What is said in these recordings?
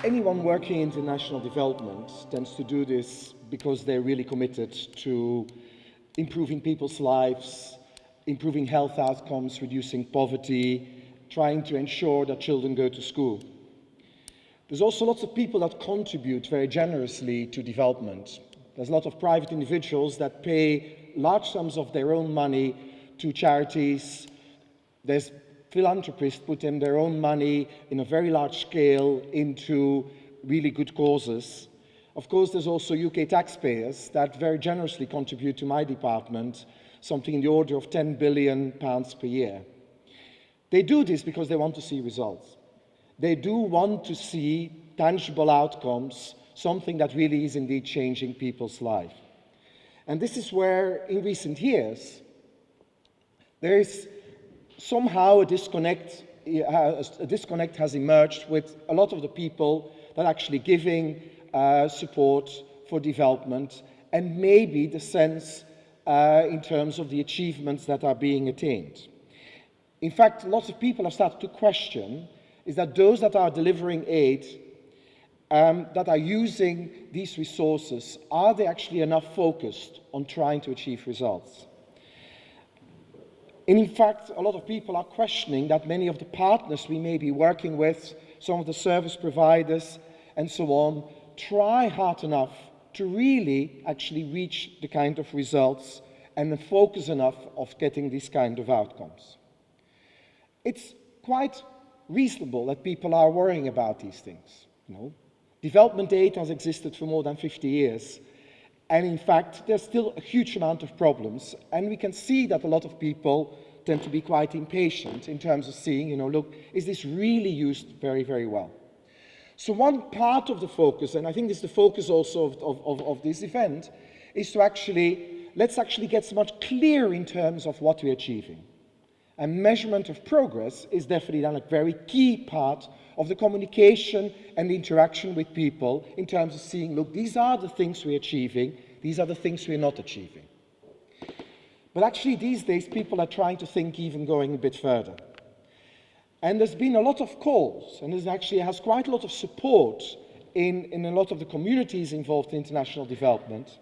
anyone working in international development tends to do this because they're really committed to improving people's lives, improving health outcomes, reducing poverty, trying to ensure that children go to school. There's also lots of people that contribute very generously to development. There's a lot of private individuals that pay large sums of their own money to charities. There's philanthropists put in their own money in a very large scale into really good causes. Of course, there's also UK taxpayers that very generously contribute to my department, something in the order of £10 billion per year. They do this because they want to see results. They do want to see tangible outcomes, something that really is indeed changing people's life. And this is where, in recent years, there is somehow a disconnect has emerged with a lot of the people that are actually giving support for development, and maybe the sense in terms of the achievements that are being attained. In fact, lots of people have started to question is that those that are delivering aid, that are using these resources, are they actually enough focused on trying to achieve results? And in fact, a lot of people are questioning that many of the partners we may be working with, some of the service providers and so on, try hard enough to really actually reach the kind of results and focus enough of getting these kind of outcomes. It's quite reasonable that people are worrying about these things. You know? Development aid has existed for more than 50 years. And in fact, there's still a huge amount of problems. And we can see that a lot of people tend to be quite impatient in terms of seeing, you know, look, is this really used very, very well? So one part of the focus, and I think this is the focus also of this event, is to let's actually get much clearer in terms of what we're achieving. And measurement of progress is definitely then a very key part of the communication and the interaction with people in terms of seeing, look, these are the things we're achieving, these are the things we're not achieving. But actually these days people are trying to think even going a bit further. And there's been a lot of calls, and it actually has quite a lot of support in a lot of the communities involved in international development,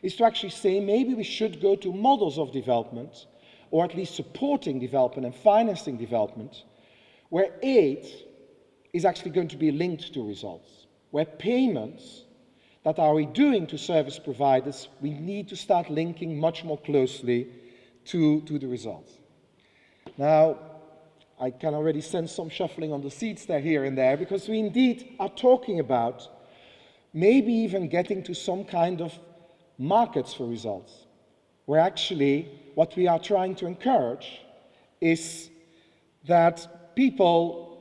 is to actually say maybe we should go to models of development, or at least supporting development and financing development, where aid is actually going to be linked to results, where payments that are we doing to service providers, we need to start linking much more closely to the results. Now, I can already sense some shuffling on the seats there, here and there, because we indeed are talking about maybe even getting to some kind of markets for results, where actually what we are trying to encourage is that people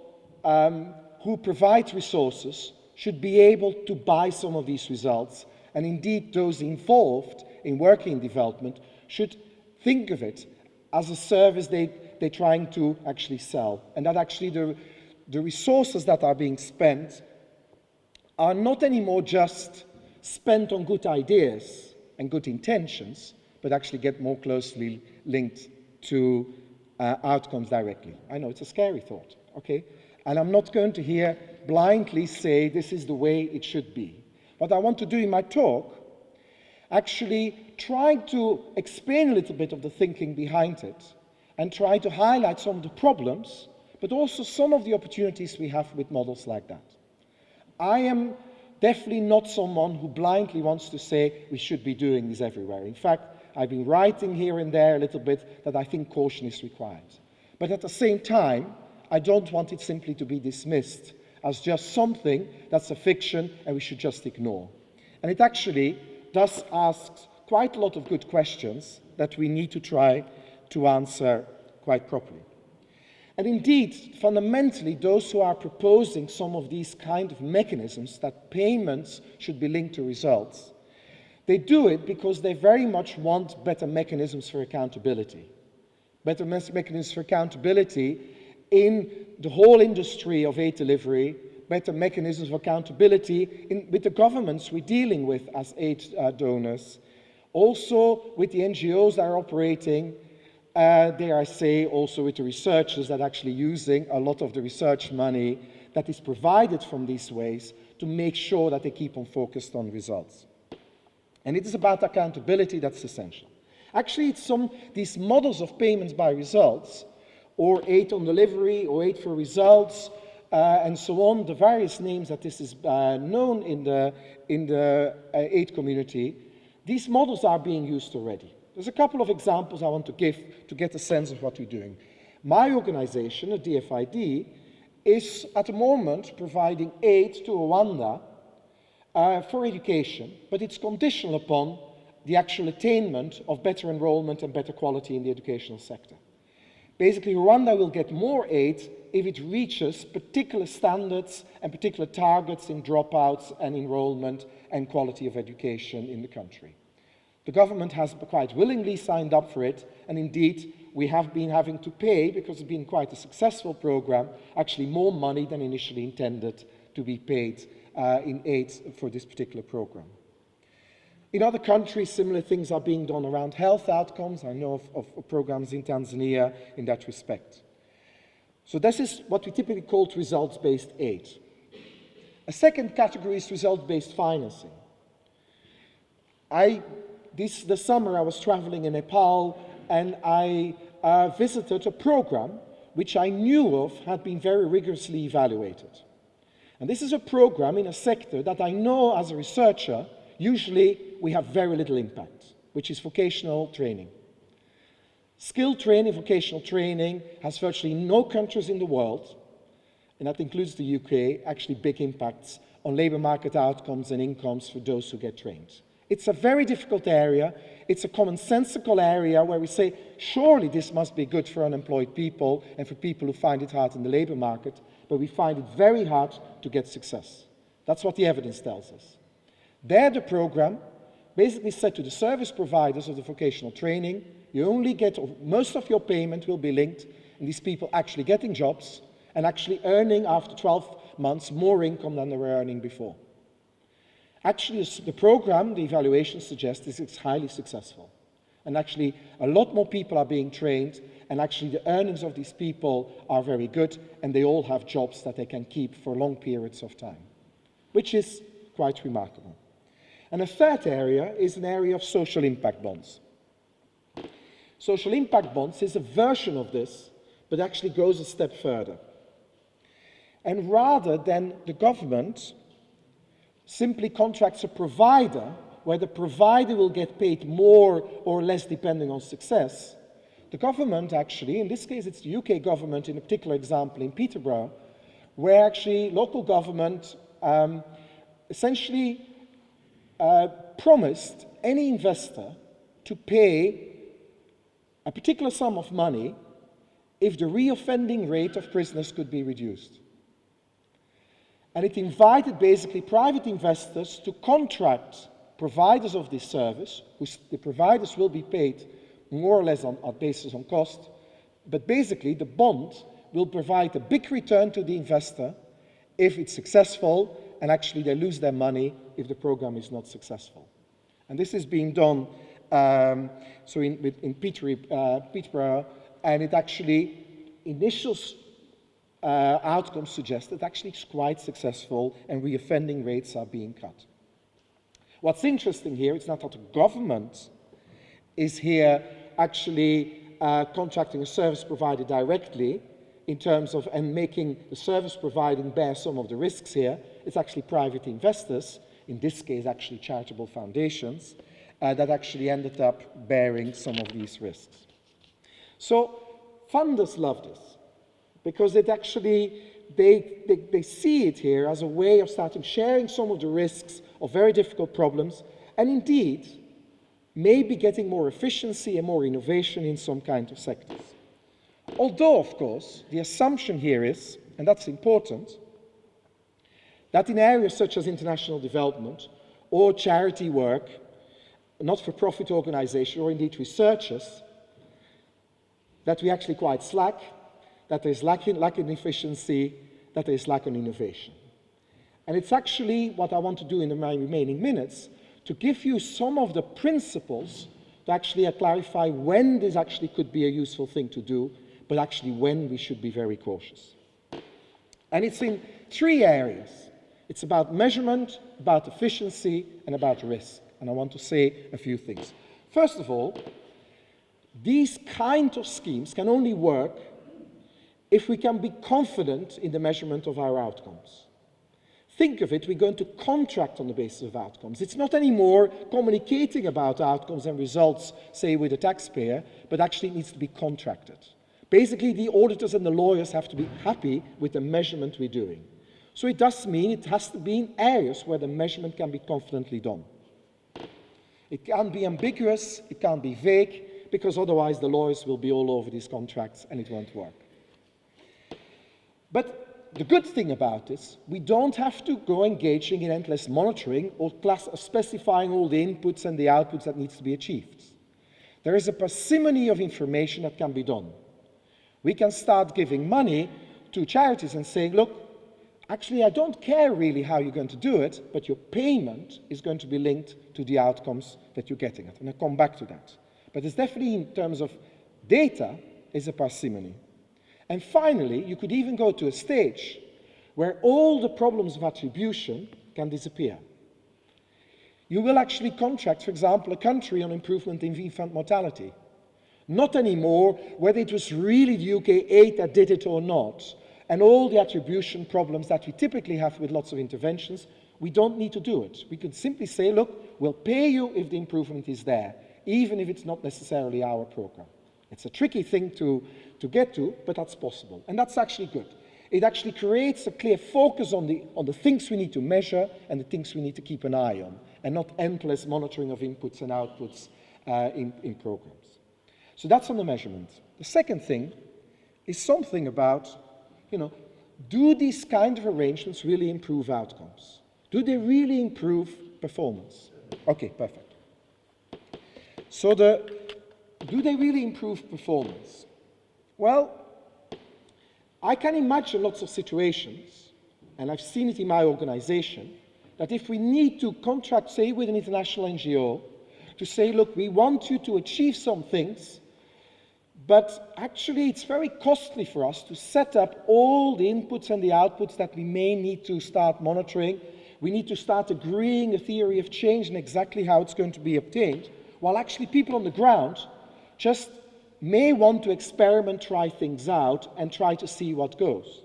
who provide resources should be able to buy some of these results, and indeed those involved in working in development should think of it as a service they're trying to actually sell, and that actually the resources that are being spent are not anymore just spent on good ideas and good intentions, but actually get more closely linked to outcomes directly. I know it's a scary thought, okay? And I'm not going to here blindly say this is the way it should be. What I want to do in my talk, actually trying to explain a little bit of the thinking behind it, and try to highlight some of the problems, but also some of the opportunities we have with models like that. I am definitely not someone who blindly wants to say we should be doing this everywhere. In fact, I've been writing here and there a little bit that I think caution is required. But at the same time, I don't want it simply to be dismissed as just something that's a fiction and we should just ignore. And it actually does ask quite a lot of good questions that we need to try to answer quite properly. And indeed, fundamentally, those who are proposing some of these kind of mechanisms that payments should be linked to results, they do it because they very much want better mechanisms for accountability. Better mechanisms for accountability in the whole industry of aid delivery, better mechanisms of accountability with the governments we're dealing with as aid donors, also with the NGOs that are operating, dare I say, also with the researchers that are actually using a lot of the research money that is provided from these ways to make sure that they keep on focused on results. And it is about accountability that's essential. Actually, it's these models of payments by results, or aid on delivery, or aid for results, and so on, the various names that this is known in the aid community, these models are being used already. There's a couple of examples I want to give to get a sense of what we're doing. My organization, the DFID, is at the moment providing aid to Rwanda for education, but it's conditional upon the actual attainment of better enrollment and better quality in the educational sector. Basically, Rwanda will get more aid if it reaches particular standards and particular targets in dropouts and enrollment and quality of education in the country. The government has quite willingly signed up for it, and indeed we have been having to pay, because it's been quite a successful program, actually more money than initially intended to be paid in aid for this particular program. In other countries, similar things are being done around health outcomes. I know of programs in Tanzania in that respect. So this is what we typically call results-based aid. A second category is result-based financing. This summer I was traveling in Nepal, and I visited a program which I knew of had been very rigorously evaluated. And this is a program in a sector that I know as a researcher, usually we have very little impact, which is vocational training. Skilled training, vocational training, has virtually no countries in the world, and that includes the UK, actually big impacts on labour market outcomes and incomes for those who get trained. It's a very difficult area. It's a commonsensical area where we say, surely this must be good for unemployed people and for people who find it hard in the labour market, but we find it very hard to get success. That's what the evidence tells us. There, the program basically said to the service providers of the vocational training, you only get, most of your payment will be linked in these people actually getting jobs and actually earning after 12 months more income than they were earning before. Actually, the program, the evaluation suggests, is it's highly successful. And actually, a lot more people are being trained, and actually the earnings of these people are very good, and they all have jobs that they can keep for long periods of time, which is quite remarkable. And a third area is an area of social impact bonds. Social impact bonds is a version of this, but actually goes a step further. And rather than the government simply contracts a provider, where the provider will get paid more or less depending on success, the government actually, in this case it's the UK government in a particular example in Peterborough, where actually local government essentially promised any investor to pay a particular sum of money if the reoffending rate of prisoners could be reduced. And it invited basically private investors to contract providers of this service, the providers will be paid more or less on basis on cost, but basically the bond will provide a big return to the investor if it's successful, and actually they lose their money if the program is not successful. And this is being done in Peterborough, and it actually, initial outcomes suggest that actually it's quite successful and reoffending rates are being cut. What's interesting here, it's not that the government is here actually contracting a service provider directly in terms of, and making the service providing bear some of the risks here. It's actually private investors, in this case actually charitable foundations, that actually ended up bearing some of these risks. So funders love this, because it actually, they see it here as a way of starting sharing some of the risks of very difficult problems, and indeed, maybe getting more efficiency and more innovation in some kind of sectors. Although, of course, the assumption here is, and that's important, that in areas such as international development or charity work, not-for-profit organizations, or indeed researchers, that we actually quite slack, that there is lack in efficiency, that there is lack in innovation. And it's actually what I want to do in my remaining minutes, to give you some of the principles to actually clarify when this actually could be a useful thing to do, but actually when we should be very cautious. And it's in 3 areas. It's about measurement, about efficiency, and about risk. And I want to say a few things. First of all, these kind of schemes can only work if we can be confident in the measurement of our outcomes. Think of it, we're going to contract on the basis of outcomes. It's not anymore communicating about outcomes and results, say, with the taxpayer, but actually it needs to be contracted. Basically, the auditors and the lawyers have to be happy with the measurement we're doing. So it does mean it has to be in areas where the measurement can be confidently done. It can't be ambiguous, it can't be vague, because otherwise the lawyers will be all over these contracts and it won't work. But the good thing about this, we don't have to go engaging in endless monitoring or specifying all the inputs and the outputs that needs to be achieved. There is a parsimony of information that can be done. We can start giving money to charities and saying, look, actually I don't care really how you're going to do it, but your payment is going to be linked to the outcomes that you're getting at. And I'll come back to that. But it's definitely in terms of data is a parsimony. And finally, you could even go to a stage where all the problems of attribution can disappear. You will actually contract, for example, a country on improvement in infant mortality. Not anymore whether it was really the UK aid that did it or not, and all the attribution problems that we typically have with lots of interventions, we don't need to do it. We could simply say, look, we'll pay you if the improvement is there, even if it's not necessarily our program. It's a tricky thing to get to, but that's possible. And that's actually good. It actually creates a clear focus on the things we need to measure and the things we need to keep an eye on, and not endless monitoring of inputs and outputs in programs. So that's on the measurement. The second thing is something about, do these kind of arrangements really improve outcomes? Do they really improve performance? Okay, perfect. So do they really improve performance? Well, I can imagine lots of situations, and I've seen it in my organization, that if we need to contract, say, with an international NGO, to say, look, we want you to achieve some things, but actually it's very costly for us to set up all the inputs and the outputs that we may need to start monitoring. We need to start agreeing a theory of change and exactly how it's going to be obtained, while actually people on the ground just may want to experiment, try things out, and try to see what goes.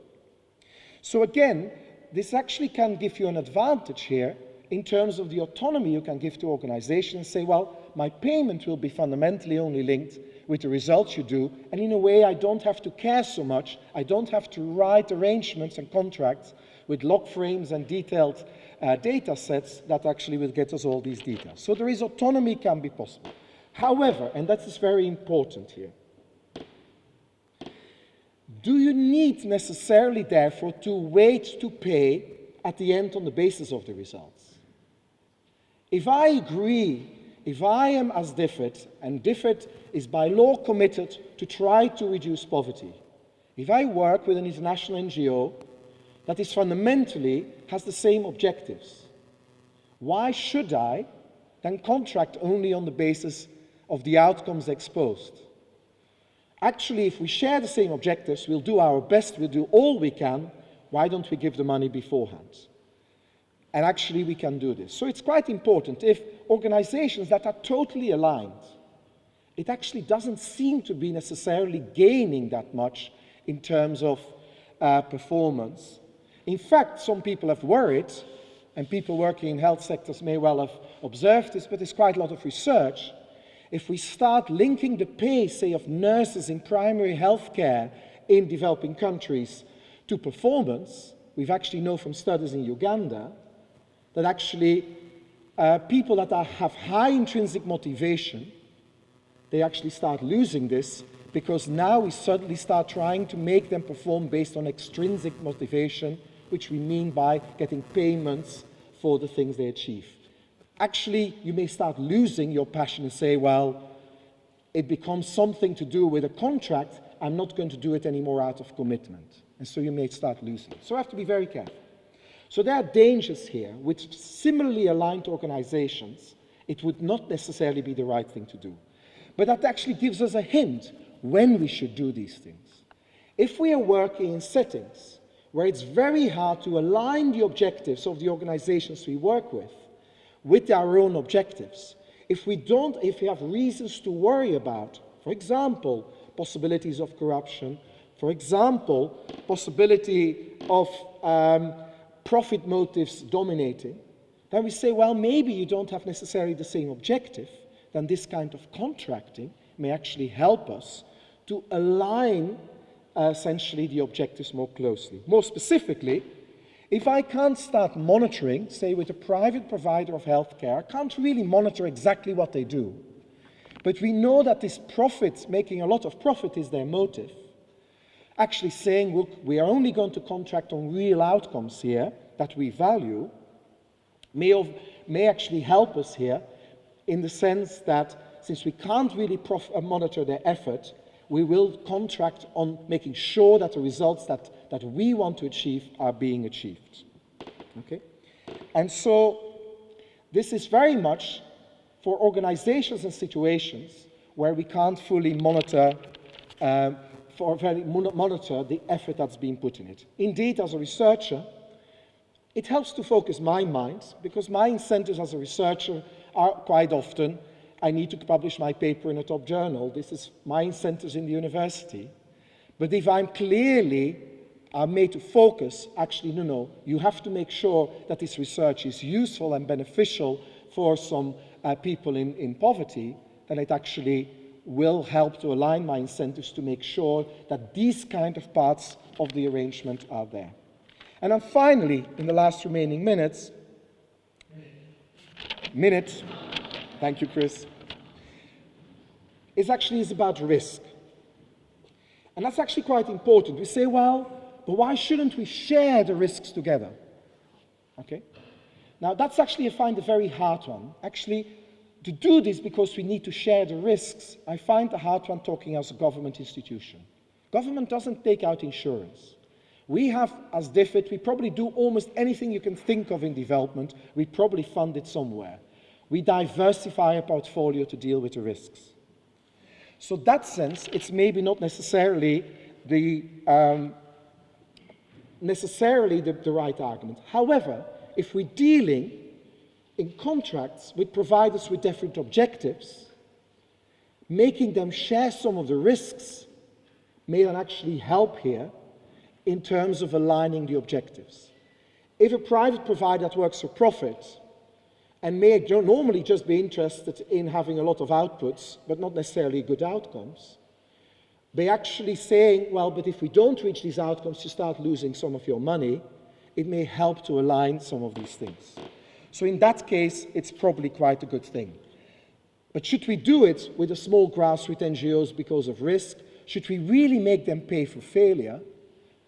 So again, this actually can give you an advantage here in terms of the autonomy you can give to organizations and say, well, my payment will be fundamentally only linked with the results you do, and in a way I don't have to care so much, I don't have to write arrangements and contracts with log frames and detailed data sets that actually will get us all these details. So there is autonomy can be possible. However, and that is very important here, do you need necessarily, therefore, to wait to pay at the end on the basis of the results? If I agree, if I am as DFID, and DFID is by law committed to try to reduce poverty, if I work with an international NGO that is fundamentally has the same objectives, why should I then contract only on the basis of the outcomes exposed? Actually, if we share the same objectives, we'll do our best, we'll do all we can, why don't we give the money beforehand? And actually we can do this. So it's quite important if organizations that are totally aligned, it actually doesn't seem to be necessarily gaining that much in terms of performance. In fact, some people have worried, and people working in health sectors may well have observed this, but there's quite a lot of research. If we start linking the pay, say, of nurses in primary health care in developing countries to performance, we've actually know from studies in Uganda that actually people that have high intrinsic motivation, they actually start losing this because now we suddenly start trying to make them perform based on extrinsic motivation, which we mean by getting payments for the things they achieve. Actually, you may start losing your passion and say, well, it becomes something to do with a contract, I'm not going to do it anymore out of commitment. And so you may start losing. So I have to be very careful. So there are dangers here, with similarly aligned organizations, it would not necessarily be the right thing to do. But that actually gives us a hint when we should do these things. If we are working in settings where it's very hard to align the objectives of the organizations we work with our own objectives. If we have reasons to worry about, for example, possibilities of corruption, for example, possibility of profit motives dominating, then we say, well, maybe you don't have necessarily the same objective, then this kind of contracting may actually help us to align essentially the objectives more closely. More specifically, if I can't start monitoring, say with a private provider of healthcare, I can't really monitor exactly what they do, but we know that this profit, making a lot of profit is their motive, actually saying, look, we are only going to contract on real outcomes here that we value, may actually help us here in the sense that since we can't really monitor their effort, we will contract on making sure that the results that we want to achieve are being achieved. Okay? And so this is very much for organizations and situations where we can't fully monitor the effort that's being put in it. Indeed, as a researcher, it helps to focus my mind, because my incentives as a researcher are quite often, I need to publish my paper in a top journal. This is my incentives in the university. But if I'm clearly made to focus, actually, no, you have to make sure that this research is useful and beneficial for some people in poverty, then it actually will help to align my incentives to make sure that these kind of parts of the arrangement are there. And then finally, in the last remaining minute, thank you, Chris, is about risk. And that's actually quite important. We say, well, but why shouldn't we share the risks together? Okay? Now, that's actually, I find, a very hard one. Actually, to do this because we need to share the risks, I find the hard one talking as a government institution. Government doesn't take out insurance. We have, as DFID, we probably do almost anything you can think of in development. We probably fund it somewhere. We diversify our portfolio to deal with the risks. So in that sense, it's maybe not necessarily the right argument. However, if we're dealing in contracts with providers with different objectives, making them share some of the risks may then actually help here in terms of aligning the objectives. If a private provider that works for profit and may normally just be interested in having a lot of outputs, but not necessarily good outcomes, they actually saying, well, but if we don't reach these outcomes, you start losing some of your money, it may help to align some of these things. So in that case, it's probably quite a good thing. But should we do it with a small grassroots NGOs because of risk? Should we really make them pay for failure?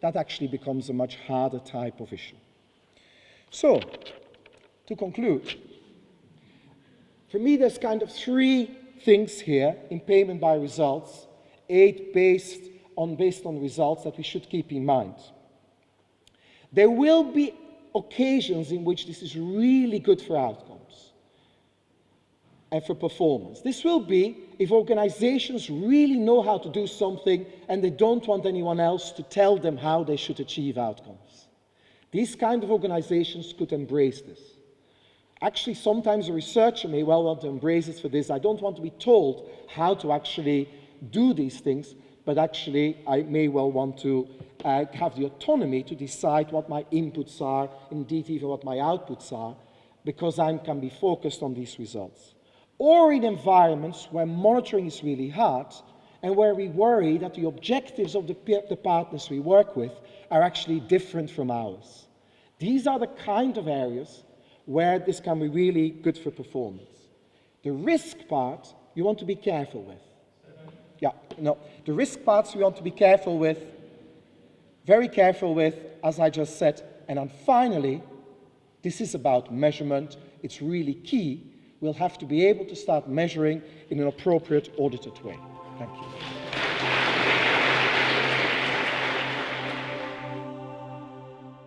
That actually becomes a much harder type of issue. So, to conclude, for me there's kind of three things here in payment by results, aid based on results that we should keep in mind. There will be occasions in which this is really good for outcomes and for performance. This will be if organizations really know how to do something and they don't want anyone else to tell them how they should achieve outcomes. These kind of organizations could embrace this. Actually, sometimes a researcher may well want to embrace it for this. I don't want to be told how to actually do these things, but actually I may well want to have the autonomy to decide what my inputs are, indeed even what my outputs are, because I can be focused on these results. Or in environments where monitoring is really hard and where we worry that the objectives of the partners we work with are actually different from ours. These are the kind of areas where this can be really good for performance. The risk part you want to be careful with. The risk parts we want to be careful with, very careful with, as I just said. And then finally, this is about measurement. It's really key. We'll have to be able to start measuring in an appropriate, audited way. Thank you.